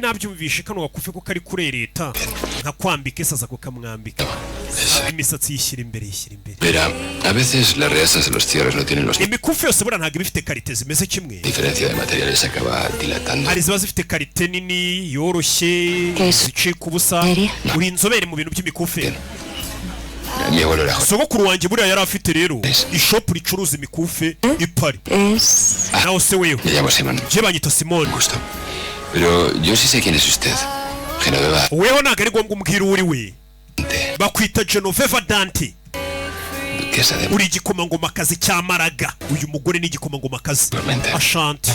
nabyumvishe kano gakufe ko kari kurereta nka kwambika esaza ko kamwambika imisatsi yishyira imbere. Verá, a veces las reasas de los cierres no tienen los... imikufi yose bura ntabwo ibifite karite zimeze kimwe. Diferencia de materiales acaba dilatando. hari ziba zifite karite nini yoroshye zicika ubusa. uri inzobere mu bintu by'imikufi. Mi abuelo era joven. sogokuru wanjye buriya yari afite rero ishopu ricuruza imikufi ipari. nawe se wewe? Me llamo Simón. je banyita Simon. Gusto. Pero yo sí sé quién es usted. Genoveva. weho ntabwo ari ngombwa umbwira uri we. Dante. bakwita Genoveva Dante. Duquesa de... uri igikomangomakazi cya Maraga. uyu mugore ni igikomangomakazi. Realmente. Ashante.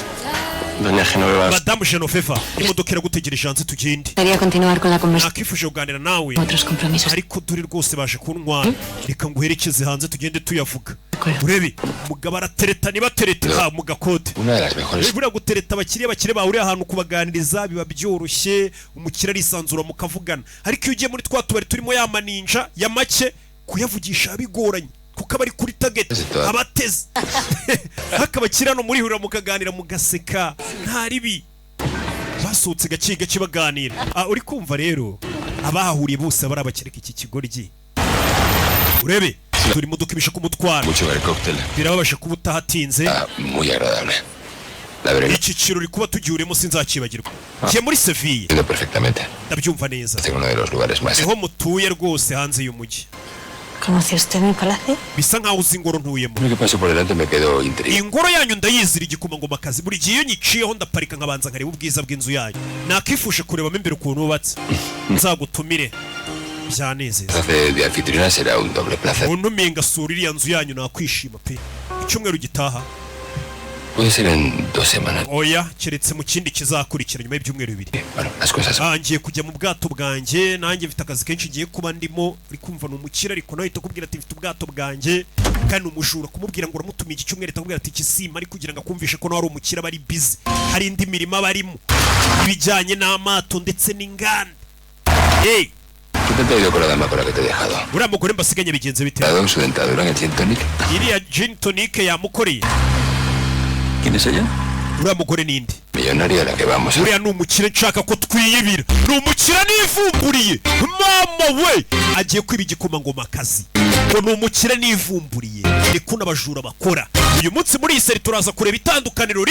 Doña Genoveva. Madamu Genoveva, imodoka iragutegereje hanze tugende. Quería continuar con la conversación. nakifuje kuganira nawe Otros compromisos. ariko dore rwose baje kuntwara. reka nguherekeze hanze tugende tuyavuga. urebe umugabo aratereta nibatereta mu gakote. Una de las mejores... buriya gutereta abakire bahuriye ahantu kubaganiriza biba byoroshye. umukire arisanzura mukavugana. ariko iyo ugiye muri twa tubari turimo ya maninja ya make kuyavugisha bigoranye kuko abari kuri target abateze. hakabakira no muri hurira mukaganira mugaseka nta ribi. basohotse gake baganira. uri kumva rero abahahuriye bose bari abakereka iki kigoryi. urebe turi mudukibisha kumutwara. Mucho el cóctel. birababasha kuba utahatinze. Muy agradable. La verdad. iki kirori kuba tugihuremo sinzakibagirwa. ngiye muri Seville. Entiendo perfectamente. ndabyumva neza. Es uno de los lugares más... niho mutuye rwose hanze y'umujyi. ¿Conoce usted mi palacio? bisa nkaho uzi ingoro ntuyemo. Lo que pasó por delante me quedó intrigado. ingoro yanyu ndayizira igikomangomakazi. buri gihe iyo nyiciyeho ndaparika nkabanza nkareba ubwiza bw'inzu yanyu. nakifuje kurebamo imbere ukuntu wubatse. nzagutumire byanezeza. Hace de anfitriona será un doble placer. untumiye ngasura iriya nzu yanyu nakwishima pe. icyumweru gitaha. Puede ser en 2 semanas. oya keretse mu kindi kizakurikira nyuma y'ibyumweru 2. Bueno, las cosas... ngiye kujya mu bwato bwanjye. nanjye mfite akazi kenshi ngiye kuba ndimo. uri kumva ni umukire ariko nawe kubwira ati mfite ubwato bwanjye. kandi umujura kumubwira ngo uramutumiye iki cyumweru akubwira ati kisima ari kugira ngo akumvishe ko nawe ari umukire aba ari busy. hari indi mirimo barimo ibijyanye n'amato ndetse n'inganda. ¿Qué te ha ido con la dama con la que te he dejado? uriya mugore mbasiganye bigenze bite? ¿Te ha dado su dentadura en el gin tonic? iriya gin tonic yamukoreye. ¿Quién es ella? uriya mugore ninde? Millonaria a la que vamos. uriya ni umukire nshaka ko twiyibira. ni umukire nivumburiye. mama we agiye kwiba igikomangomakazi. ngo ni umukire nivumburiye. ni kuno abajura bakora. uyu munsi muri iyi seri turaza kureba itandukaniro